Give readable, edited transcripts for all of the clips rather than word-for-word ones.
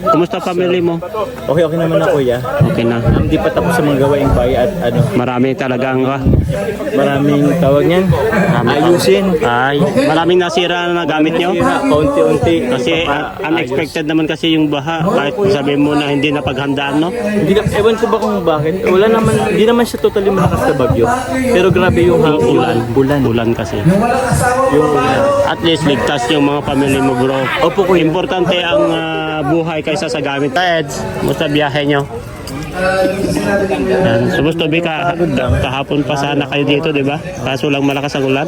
Kumusta family mo? Okay, okay naman ako, kuya. Okay na. Hindi pa tapos sa mga gawaing bahay at ano, Marami talagang maraming tawag niyan. Ayusin. maraming nasira na gamit nyo. Sira, kaunti-unti. Kasi unexpected naman kasi yung baha. Kahit sabihin mo na hindi na paghandaan, no? Hindi na, ewan ko ba kung bakit. Wala naman, hindi naman siya totally malakas na bagyo. Pero grabe yung hangin. Bulan kasi. Yung At least ligtas yung mga family mo, bro. Opo, kuya. Importante ang buhay kaysa sa gamit. Eds, musta biyahe nyo? Yan. So gusto kahapon pa sana kayo dito, di ba? Kaso lang malakas ang ulan.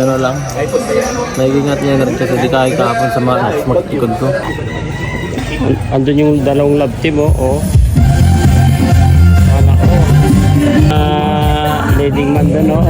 ano lang. Naiingat niya na rin kasi di kahit kahapon sa mga magtikod ko. Andun yung dalawang love team, oh. Sana ko. Leading man doon, oh.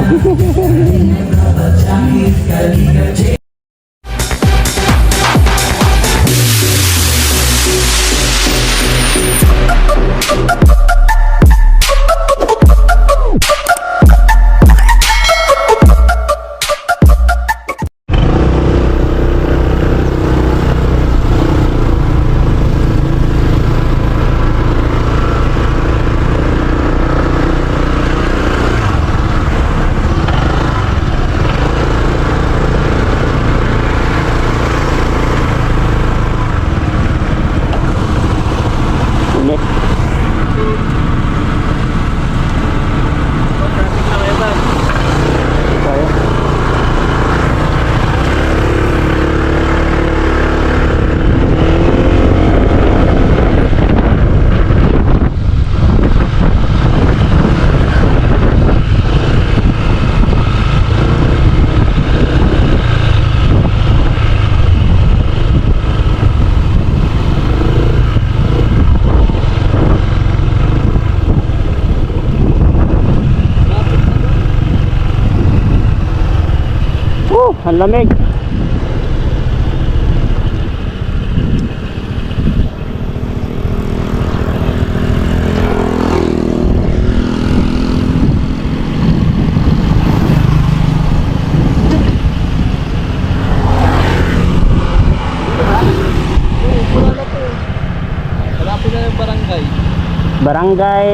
Ang lamig. Malapit na yung barangay. Barangay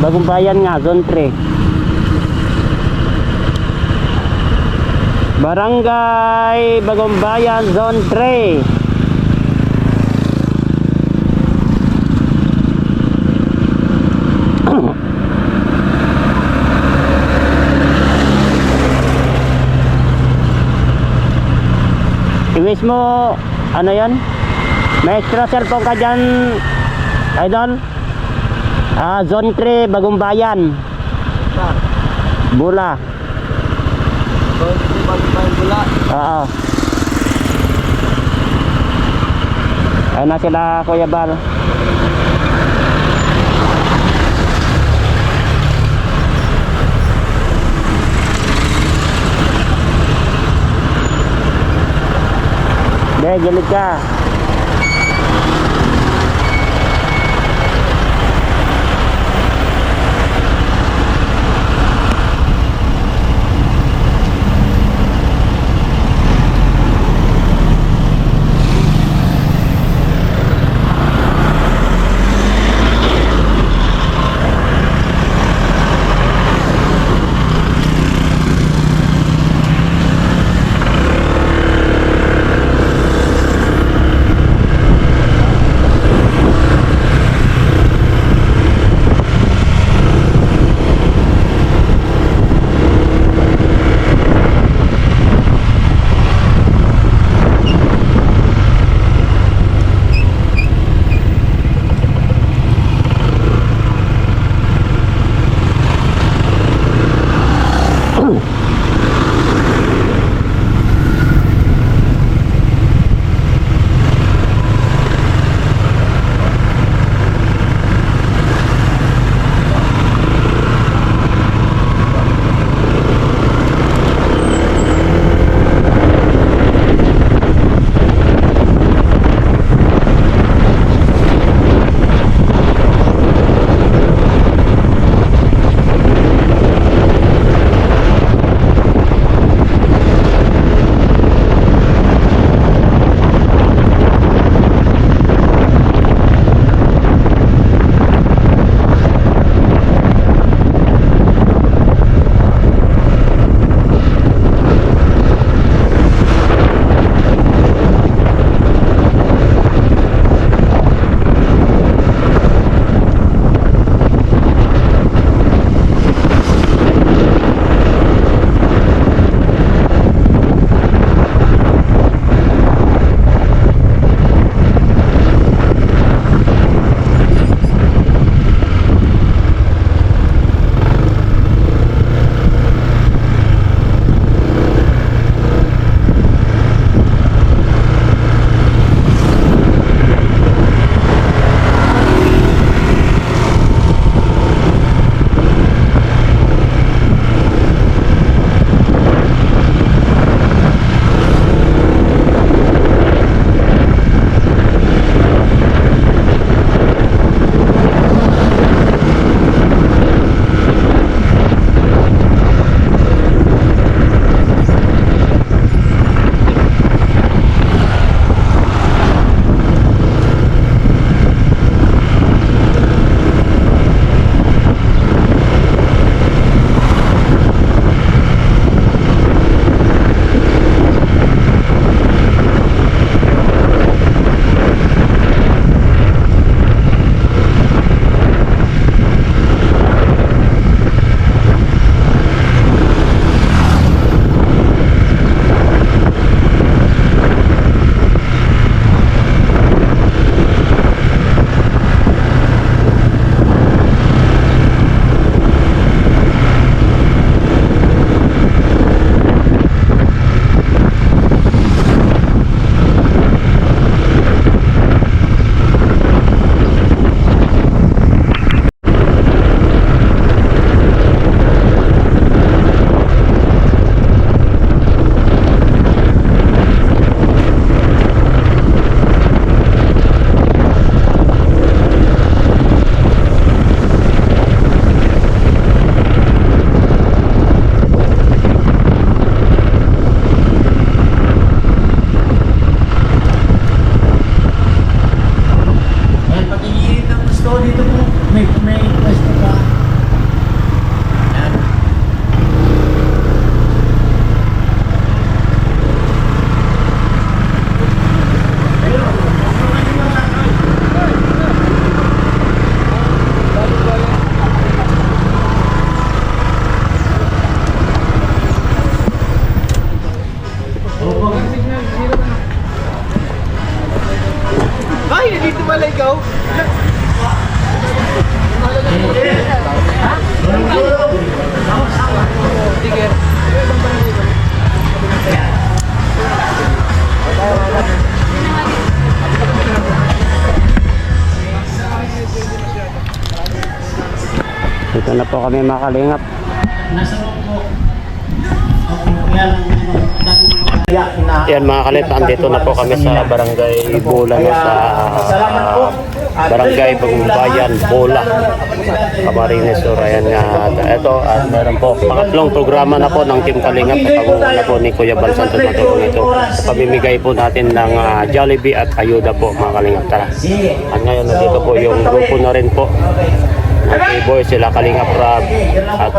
Bagong Bayan nga, Zone 3. Barangay Bagong Bayan, Zone 3. Iwis mo, ano yan? May extra cellphone ka dyan, idol? Zone 3, Bagong Bayan. Bula. Oo. Ayun na sila, Kuya Bal. Gilid ka. Dito pala ikaw. Dito na po kami mga kalingap. Yan mga kalingap, andito na po kami sa barangay Bola, no, sa barangay Bagumbayan, Bola, Camarines Sur. Ayan nga, ito at meron po pangatlong programa na po ng Team Kalingap sa pag-uuna po ni Kuya Bal Santos matulong ito. Pamimigay po natin ng Jollibee at ayuda po mga Kalingap. Tara. At ngayon nandito po yung grupo na rin po. Boy, sila Kalingap Rab at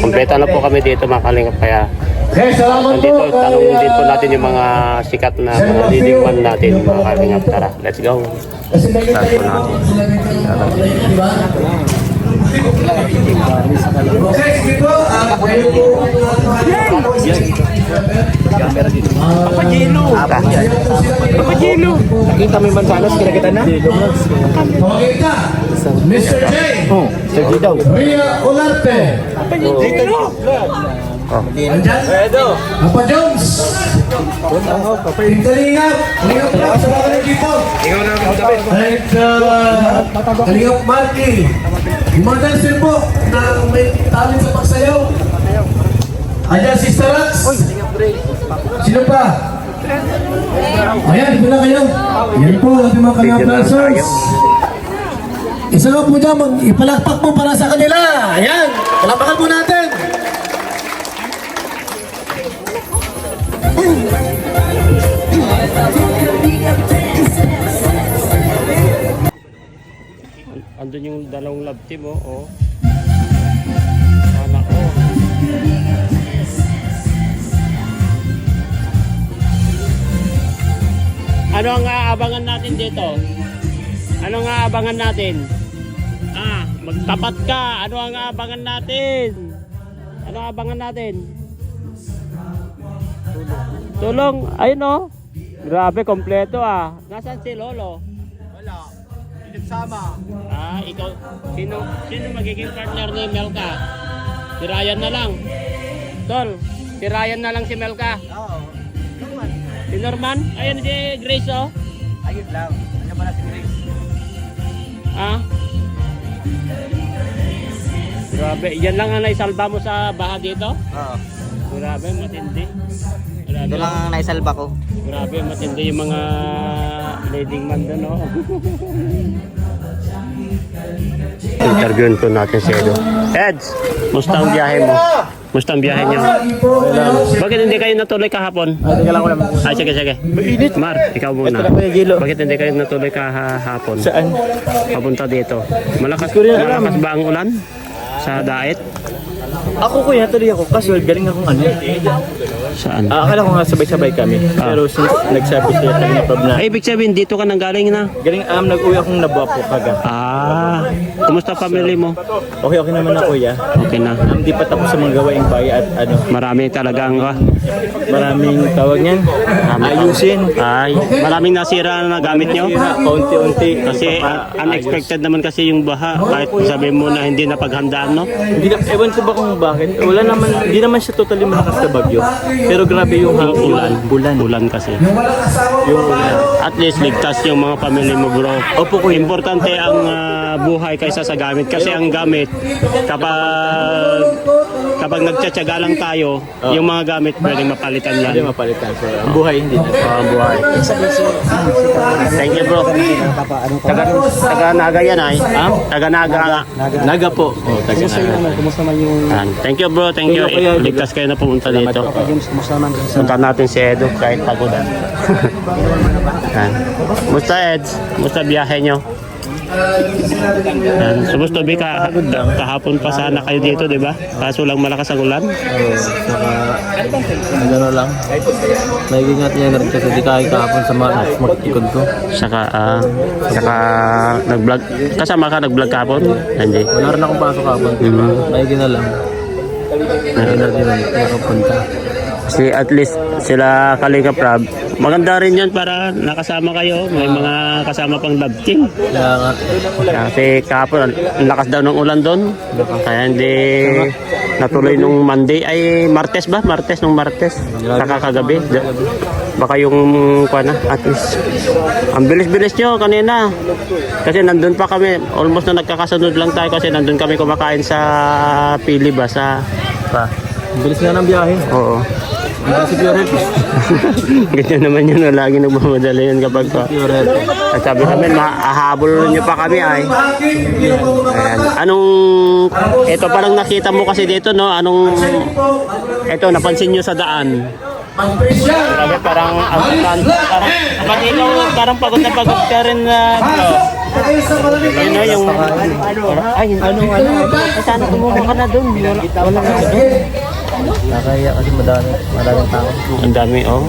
kumpleto na po kami dito mga Kalingap, kaya nandito tanong din po natin yung mga sikat na mga leading man natin mga Kalingap. Tara, let's go. Start po natin. Papagilo. Nakita mo yung mansanas, kinakita na? Mr. J. Sige daw. Ria Olarte. Papa Jones. Kalingap. Kalingap Rap sa mga equipo. At Kalingap Marky. Immortal sir po na may talent sa pagsayaw. Ayan, Sister Rax. Sino pa? Ayan, ito na kayo. Yan po, ating mga Kalingap dancers. Isa nga po dyan, ipalakpak mo para sa kanila. Ayan, palakpakan po natin. Andun yung dalawang love team, oh. Sana, oh. Ano ang aabangan natin dito? Ano ang aabangan natin? Magtapat ka. Ano ang aabangan natin? Ano ang aabangan natin? Tulong. Ayun, oh. Grabe, kompleto, ah. Nasaan si Lolo? Wala. Sama. Ikaw, sino magiging partner ni Melka? Si Ryan na lang. Tol, si Ryan na lang si Melka. Oo. Norman. Si Norman? Ayun si Grace, oh. Ayun lang. Ano ba na si Grace? Grabe, yan lang ang naisalba mo sa baha dito? Oo. Grabe, matindi. Grabe. Ito lang ang naisalba ko. Grabe, matindi yung mga leading man doon, oh. Interviewin po natin si Edo. Eds, musta ang biyahe mo? Musta ang biyahe niyo? Bakit hindi kayo natuloy kahapon? Teka lang ko naman. Sige. Mar, ikaw muna. Ito na po yung gilo. Bakit hindi kayo natuloy kahapon? Saan? Papunta dito. Malakas ba ang ulan? Sa daet? Ako kuya, tuloy ako. Kaso galing akong ano. Saan? Akala ko nga sabay-sabay kami. Pero since nagsabi siya kanina pa na. Ay, ibig sabihin, dito ka nang galing na? Galing nag-uwi akong Nabuapo kaga. Kumusta family mo? Okay naman na kuya. Okay na. Hindi pa tapos sa mga gawaing bahay at ano. Marami talagang Maraming tawag niyan. Ayusin. Maraming nasira na gamit nyo? Kaunti-unti. Kasi unexpected naman kasi yung baha. Kahit sabihin mo na hindi na paghandaan, no? Hindi na, ewan ko ba kung bakit. Wala naman, hindi naman siya totally malakas na bagyo. Pero grabe yung hangin. Bulan kasi. Yung ulan. At least ligtas yung mga pamilya mo, bro. Opo, kuya. Importante ang buhay kaysa sa gamit. Kasi ang gamit, kapag nagtsatsaga lang tayo, yung mga gamit pwedeng mapalitan Hindi yan. mapalitan. So, ang buhay hindi na. Ang buhay. Thank you, bro. Taga Naga yan, ay. Taga Naga nga. Naga po. Oh, taga Naga. Kumusta man yung Thank you, bro. Thank you. Ligtas kayo na pumunta dito. James, kumusta man sa Punta natin si Edo kahit pagodan. Musta, Eds? Musta biyahe nyo? Supposed to be kahapon pa sana kayo dito, di ba? Kaso lang malakas ang ulan. Gano'n lang. Naigingat niya na rin kasi di kaya kahapon sa mag-ikod ko. Saka nag-vlog. Kasama ka nag-vlog kahapon? Hindi. Wala rin akong pasok kahapon. Naigin na lang. Naigin na rin nakapunta. Si at least sila Kalinga Prab. Maganda rin yan para nakasama kayo. May mga kasama pang love team. Kaya nga. Kasi kahapon, ang lakas daw ng ulan doon. Kaya hindi natuloy nung Monday. Ay, Martes ba? Martes nung Martes. Kakagabi. Baka yung at least. Ang bilis-bilis nyo kanina. Kasi nandun pa kami. Almost na nagkakasunod lang tayo kasi nandun kami kumakain sa Pili ba? Bilis nga ng biyahe. Oo. Bilis si Pure Health. Ganyan naman yun. Lagi nagmamadali yan kapag Pure Health. at sabi namin, maahabol nyo pa kami ay. Ayan. Anong, ito parang nakita mo kasi dito, no? Anong, ito, napansin nyo sa daan. Grabe, parang, parang pagod na pagod ka rin na, yun know, yung, ay, sana kumuha ka na doon. Wala na doon. Nakaya kasi maraming tao. Ang dami, oh.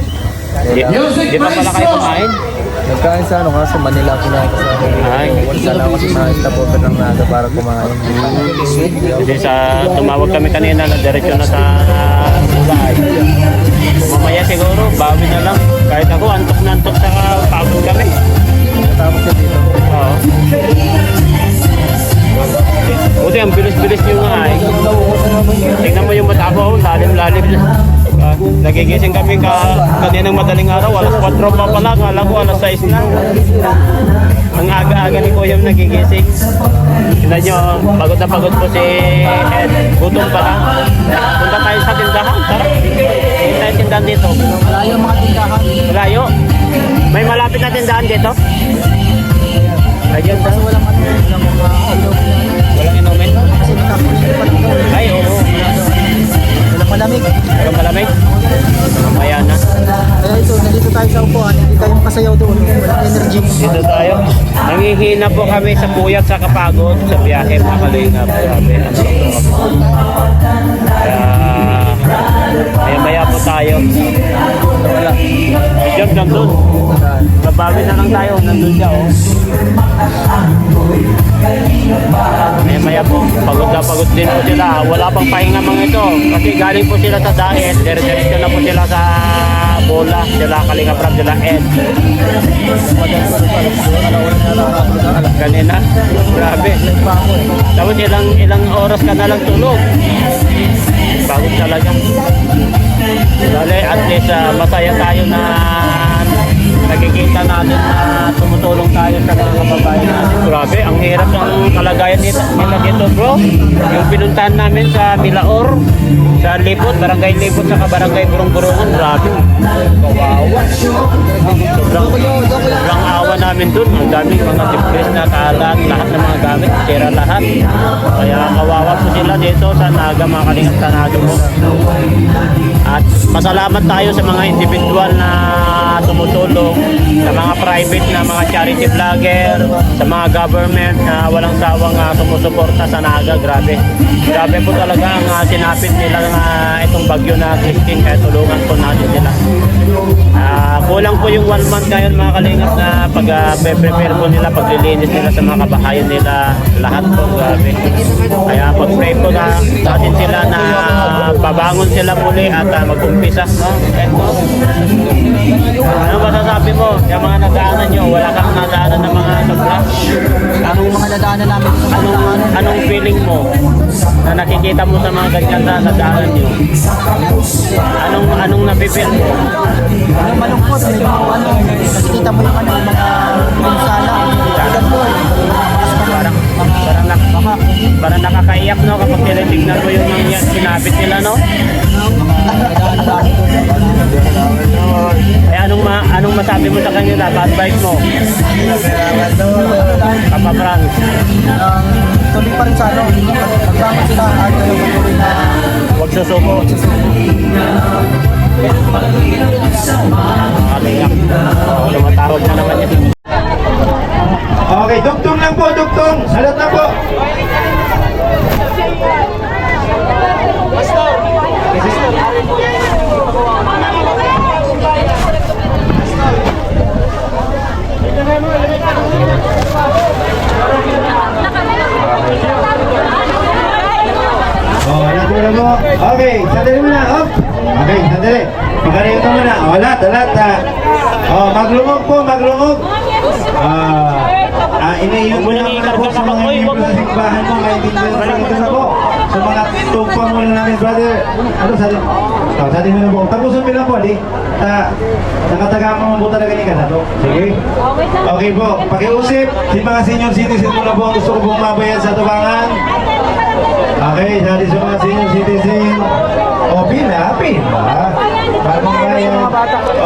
Di ba pala kayo kumain? Nagkain sa sa Manila kumain ko sa Ay. Sana ako sa mga stapover ng naga para kumain. Kasi tumawag kami kanina na diretso na sa bahay. Mamaya siguro, bawi na lang. Kahit ako, antok na antok sa pagod kami. Tapos siya dito. Oo. Buti, ang bilis-bilis nyo nga ay. Tingnan mo yung mata ko, lalim-lalim na. Nagigising kami kaninang madaling araw, alas 4 pa pala, kala ko alas 6 na. Ang aga-aga ni Kuya nagigising. Tingnan nyo, pagod na pagod po si Ed. Gutom pa lang. Punta tayo sa tindahan, tara. Punta tayo tindahan dito. Malayo mga tindahan. Malayo. May malapit na tindahan dito? Ayun, Kasi walang walang inumin. Kasi Ay, oo. walang malamig. Walang malamig. Mamaya na. Kaya ito, nandito tayo sa upuan. Hindi tayo makasayaw doon. Walang energy. Dito tayo. Nangihina po kami sa puyat sa kapagod sa biyahe mga kalingap. Grabe. Kaya maya po tayo. Wala. Job nandun. Babawi na lang tayo. Nandun siya, oh. Maya po, pagod na pagod din po sila. Wala pang pahinga mga ito. Kasi galing po sila sa diet. Dire-diretso na po sila sa bola. Sila Kalinga Prab, sila Ed. Kanina. Grabe. Tapos ilang oras ka na lang tulog. Pagod talaga. Dali, at least masaya tayo na nakikita natin na tumutulong tayo sa mga kababayan natin. Grabe, ang hirap ng kalagayan nila dito, bro. Yung pinuntahan namin sa Milaor, sa Lipot, Barangay Lipot, sa Barangay Burong-Burungan, grabe. Kawawa. Sobrang awa namin dun. Ang daming mga depressed na kalat, lahat ng mga gamit, tira lahat. Kaya kawawa po sila dito sa Naga, mga Kalingap sa Naga po. At masalamat tayo sa mga individual na tumutulong, sa mga private na mga charity vlogger, sa mga government na walang sawang sumusuporta sa Naga. Grabe. Grabe po talaga ang sinapit nila itong bagyo na Christine, kaya tulungan po natin sila. Kulang po yung 1 month ngayon mga Kalingap na pag-prepare po nila, paglilinis nila sa mga kabahayan nila, lahat po. Grabe. Kaya pag-pray po natin sila na babangon sila muli at mag-umpisa. No? Ano masasabi mo? Yung mga nadaanan nyo, wala kang nadaanan ng mga sobra? Anong mga nadaanan namin? Anong feeling mo na nakikita mo sa mga ganyan na nadaanan nyo? Anong napipil mo? Anong malungkot? Nakikita mo yung mga pinsala. Parang nakakaiyak, no, kapag tinitignan mo yung mga sinabit nila, no? Anong masabi mo sa kanila? Advice mo? Papa Frank. Tuloy pa rin sa pagbangon sila at patuloy na Huwag susuko. Kalingap. Tumatawag na naman yun. Okay, duktong lang po, duktong. Salat na po. Okay, sandali muna. Okay, sandali. Lahat. Maglungog po, maglungog. Inayun mo lang na po sa mga membro sa simbahan mo, maintindihan mo lang ito na po. Sa mga tugpa mo lang namin, brother. Ano sabi? Sabi mo na po. Tapusin mo lang po, di? Nakataga mo po talaga ni Kanato. Sige. Okay po, pakiusip. Si mga senior citizen mo na po ang gusto ko pong mabayan sa tubangan. Okay, dahil sa mga senior citizen. O, pila.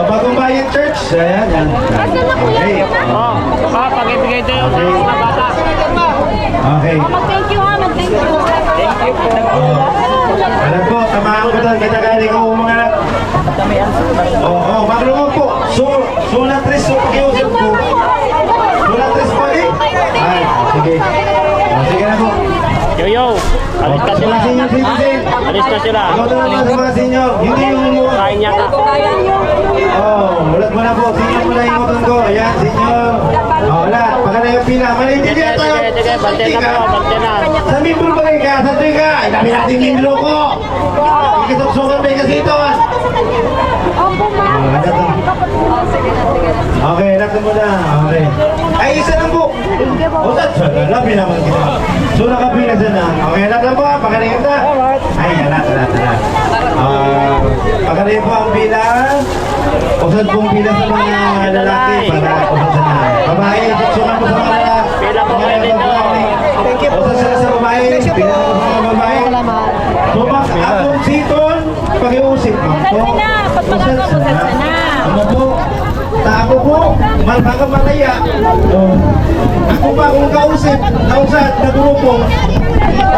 Bagong bayan church. Ayan. Okay. Pag-ibigay tayo sa mga bata. Okay. Mag-thank you ha, mag-thank you. Alam po, tamaan ko doon. Kitagali ko mga anak. Maglungog po. Sulat tres po, pakiusap po. Sulat tres po, di? Ay, sige. Sige na po. Yo, alis na sila. Mga senior citizen. Alis na sila. Ikaw naman sa mga senior. Hindi yung umuha. Kain niya ka. Ulat mo na po. Senior mo na yung utong ko. Ayan, senior. Wala. Pagka na yung pila. Malintindihan tayo. Sige, bante na po, bante na. Sa membro ba kayo ka? Sa tuwi ka? Ay, dami natin membro ko. Ikisuksukan ba yung kasi ito? Okay, natin mo na. Okay. Ay, isa lang po. O, labi naman kita. So, nakapila dyan na. Okay, natin po. Pagkaligin na. Ay, alat. Pagkaligin po ang pila. Usad pong pila sa mga lalaki. Para usad sa na. Babae, sukan po sa mga lalaki. Pila po kayo dito. Usad sila sa babae. Pila po sa mga babae. So, akong siton, pag-iusip mo. Usad na. Ano po? Ako po, malbaga malaya. Ako pa kung kausip, kausap na grupo,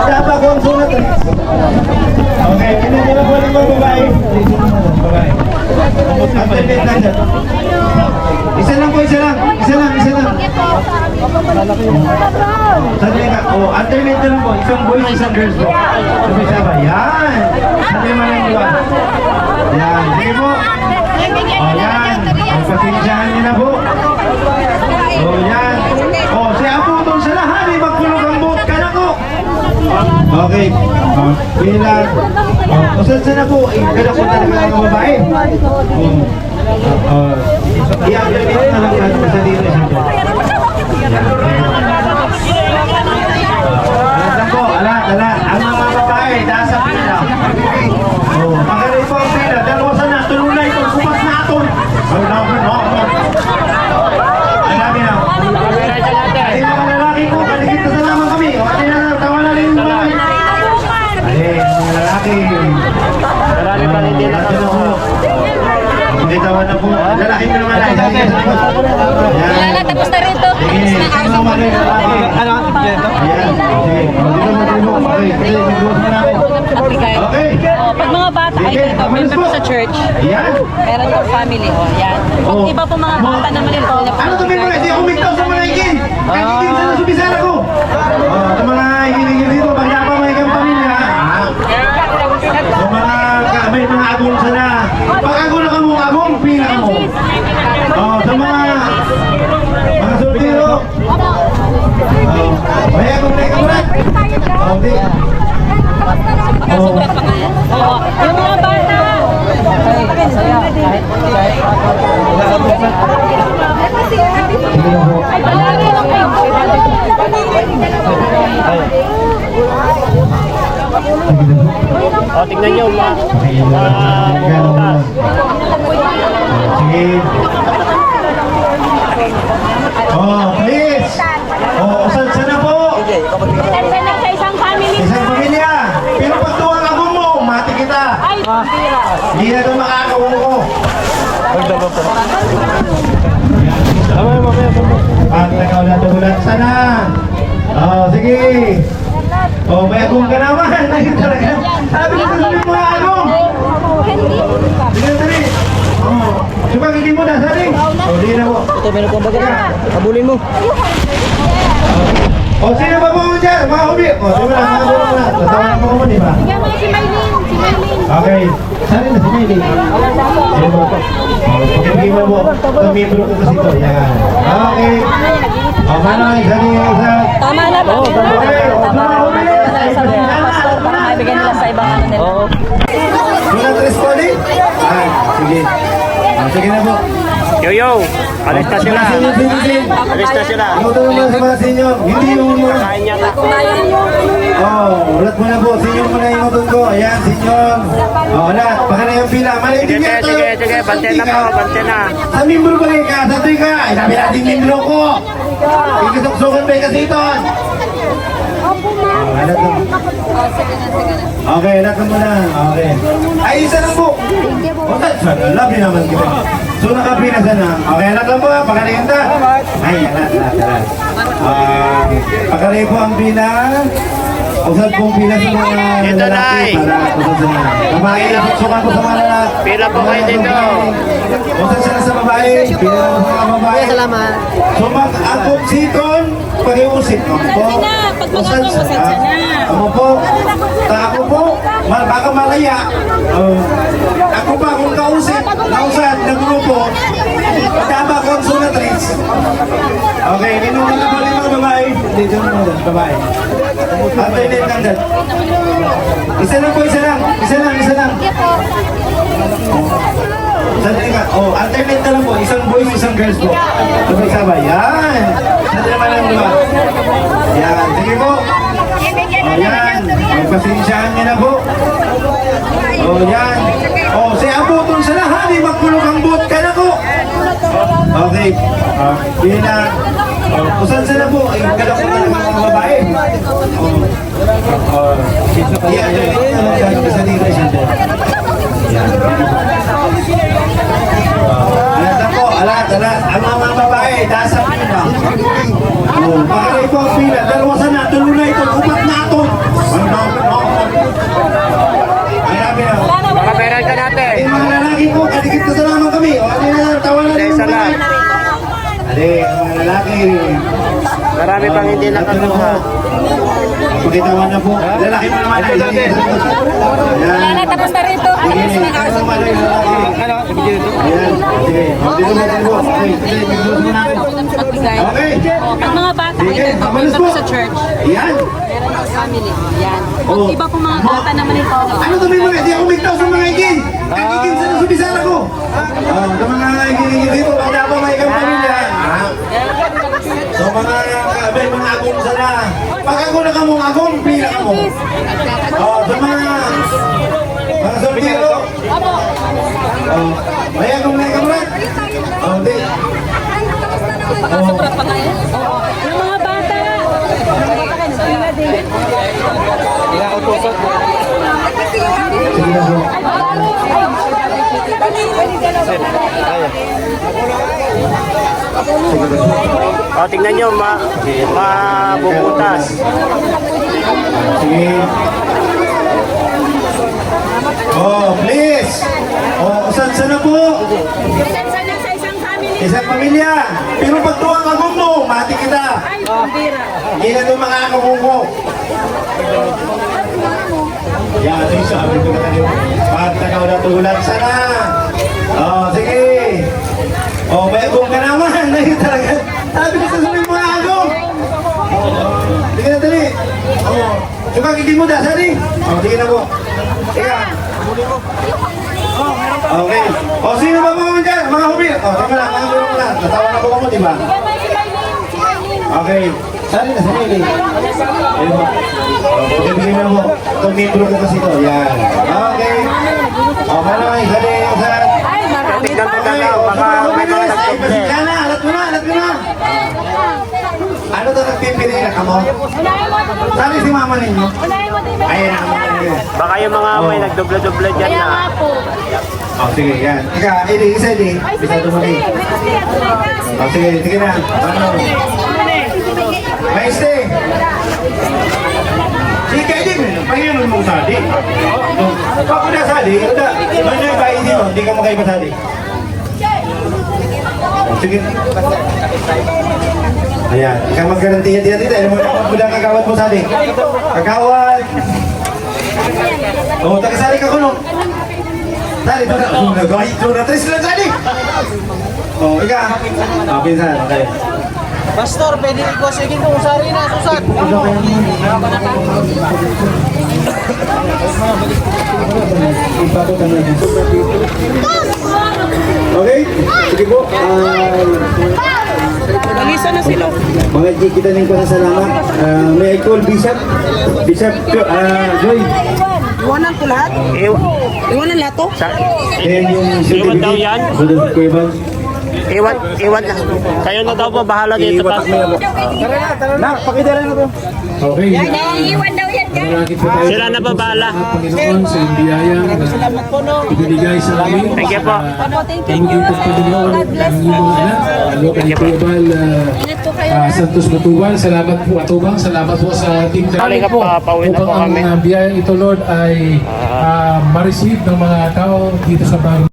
dapat ko ang sunat. Okay, hindi na po rin mga babae. Alternate lang dyan. Isa lang po, isa lang. Sandali ka. Alternate na lang po. Isang boys, isang girls po. Sabay-sabay. Yan. Sandali man lang diba? Yan. Sige po. Yan. Ang pasensyahan niyo na po. Yan. Si Apo doon sa lahat. Magkulog ang buhok ka na ko. Okay. Bilang. Saan na po? Kada po talaga ang babae. I-agree na lang natin sa dito. Alam po, ala. Ang mga babae, nasa pila. Magaling po ang pila. Dalawa sana, tulunay ito. Kupas na ito. Ang dami na. Ay, mga lalaki po, kaligit na sa naman kami. Kasi na, tawa na rin yung babae. Ay, mga lalaki. Marami pa hindi na ako. Hindi tawa na po. Lalaki mo naman. Wala na, tapos na rin to. Sige, sino naman yung lalaki? Ayan, sige. Dito mo. Okay. Pag mga bata ay ito, member po sa church, Ayan. meron po family. Yan. Pag iba po mga bata naman ito, Ano to mga? Hindi ako migtaw sa mga higin. Higin sa nasubisan ako. Sa mga higin dito, pag napa may kang pamilya. Sa mga may mga agong sana. Pag agong na kamo, agong pila mo. Sa mga soltero. May agong na ikamulat. Okay. yung mga bata. Tignan nyo, mga Sige. Please. Saan na po? Send na sa isang family. Isang pamilya. Pero pag tuwang ako mo, mati kita. Ay, bira. Hindi na ito makakawang ko. At nagkaulat-ulat sana. Sige. May agong ka naman. Sabi ko sabi mo mga agong. Sige, dali. Subang hindi mo na, sabi. Hindi na po. Ito, meron pang bagat na. Habulin mo. Sino ba po dyan? Mga ubi. Di ba na, mga ubi mo na. Tatawan mo mo, di ba? Bigyan mo si Maylene. Okay. Saan na si Maylene? Sino ba po? Pagkibigay mo po. Ito, membro ko kasi ito. Yan. Okay. Manay, saan yung isa? Tama na po. Okay. Tama na. Baka maibigyan nila sa ibang ano nila. Wala tres po ulit? Sige. Sige na po. Yo, alis na sila. Senior citizen. Alis na sila. Ito naman sa mga senior. Hindi yung mga... Kain niya na. Ulat mo na po. Senior mo na yung utong ko. Ayan, senior. Ulat. Baka na yung pila. Sige, bante na po, bante na. Sa membro ba kayo ka? Sa tuwi ka? Ay, sabi natin membro ko. Ikisok-sokan ba yung kasi ito? Alat mo. Okay, alat mo muna. Okay. Ay, isa na po. Labi naman kita. So, nakapina sana. Okay, alat lang po ha. Pakalayin ta. Ay, alat. Pakalayin po ang pina. Usad pong pila sa mga Dito, lalaki Nay. para usad sa mga babae. Sukan po sa mga lalaki. Pila po kayo dito. Usad sila sa babae. Pila po sa mga babae. Salamat. So, mag-akong siton. Pag-iusip ko po. Pag mag-akong, usad siya na. Ako po. Ako po. Baka malaya. Ako pa kung kausip. Nausad na grupo. Tama consumatrix. Okay, ninuman na po mga babae. Dito na babae. Alternate lang dyan. Isa lang po, isa lang. Alternate na lang po. Isang boys, isang girls po. Sabay-sabay. Yan. Saan naman lang diba? Yan. Sige po. Yan. Magpasensyahan niyo na po. Yan. Si Abutong sa lahat. Magkulog ang boot ka na po. Okay. Yun na. Kusan sila po. Ay, kalak ko ng mga babae. Yan. Isa dito siya. Yan. Alat na po. Alat. Ang mga babae. Dasap nyo na. Pakaray po ang pila. Dalawasan na. Tulo na ito. Upat na ito. Ang dami na. Baka meron ka natin. Mga lalaki po. Kadikit na sa naman kami. Tawa na rin. Isa lang. Ade, mga lalaki. Marami pang hindi nakakuha. Pakitawan na po. Lalaki mo naman. Wala na, tapos na rito. Ayan. Sige. Dito na din po. Okay. Ang mga bata, Sige, ito, kamalas ito po. sa church. Yan. Meron sa family. Yan. Oh. Iba po mga bata naman ito. Ano to may mga? Di ako bigtaw sa mga igin. Ang igin sa nasubisan ako. Sa mga igin dito. Wala pa may ikang pamilya. So mga kabay, mga agong sana. Pag ako na kamong agong, pila ka mo. Sa mga soltero. May agong na ikamrat. Hindi. Sobra pa kayo. Yung mga bata. Sige na po. Tingnan nyo, mabubutas. Sige. Please. Usan na po. Sana sa isang family. Isang pamilya. Pero pag tuwang agong mo, mati kita. Ay, pambira. Hindi na ito mga agong ko. Yan, ito yung sabi ko na tayo. Pagtanaw na tulan sana. Sige. May agong ka naman. Ayun talaga. Sabi ko sa sabi mga agong. Sige na dali. Suka, kikil mo da, sari. Sige na po. Sige. Okay. Sino ba mga dyan? Mga hubir. Tama na, mga hubir na. Natawa na po mo, di ba? Okay. Sari na, sari. Ayun po. Pagkabigay na po. Itong membro ko kasi ito. Yan. Okay. Okay na, sari. Sari. Tingnan mo na lang, baka may mga nagtuble. Yan na, alat mo na. Ano to nagpipili na kamo? Sari si mama ninyo? Ayan na, mama ninyo. Baka yung mga may nagdoble-doble dyan Kaya na. nga po. Sige, yan. Ika, isa din. Bisa dumali. Sige na. May stay. Sige, kayo din. Panginoon mong sadi. Pag na sadi, may nagbayi dito, hindi ka makaiba sadi. Sige. Ayan, ikaw mag-garantiya dito. Ano mo ang kagawad mo sadi? Kagawad. Tagasali ka kuno. Sali, baka nagawin ito na tres lang sali. Ika. Pinsan, okay. Pastor, pwede ko sige kung sari na susat. Okay, sige po. Mag-isa na sila. Mga G, kita ng pasasalamat. May I call Bishop? Bishop Joy. Iwanan ko lahat? Iwanan lahat to? And yung Iwan daw yan? Brother Kuya Iwan na. Kayo na daw po bahala dito pa. Na, pakita rin ito. Okay. Iwan daw yan. Malaki po tayo. Sila na ba bahala? Panginoon sa biyaya na ibinigay sa amin. Thank you po. Kamugitan po din noon ang inyong mga anak. Lalo kay Kuya Bal Santos Matubal. Salamat po Atubang. Salamat po sa Team Halika po, pauwi na po upang kami. ang biyaya ito Lord ay ma-receive ng mga tao dito sa bahay.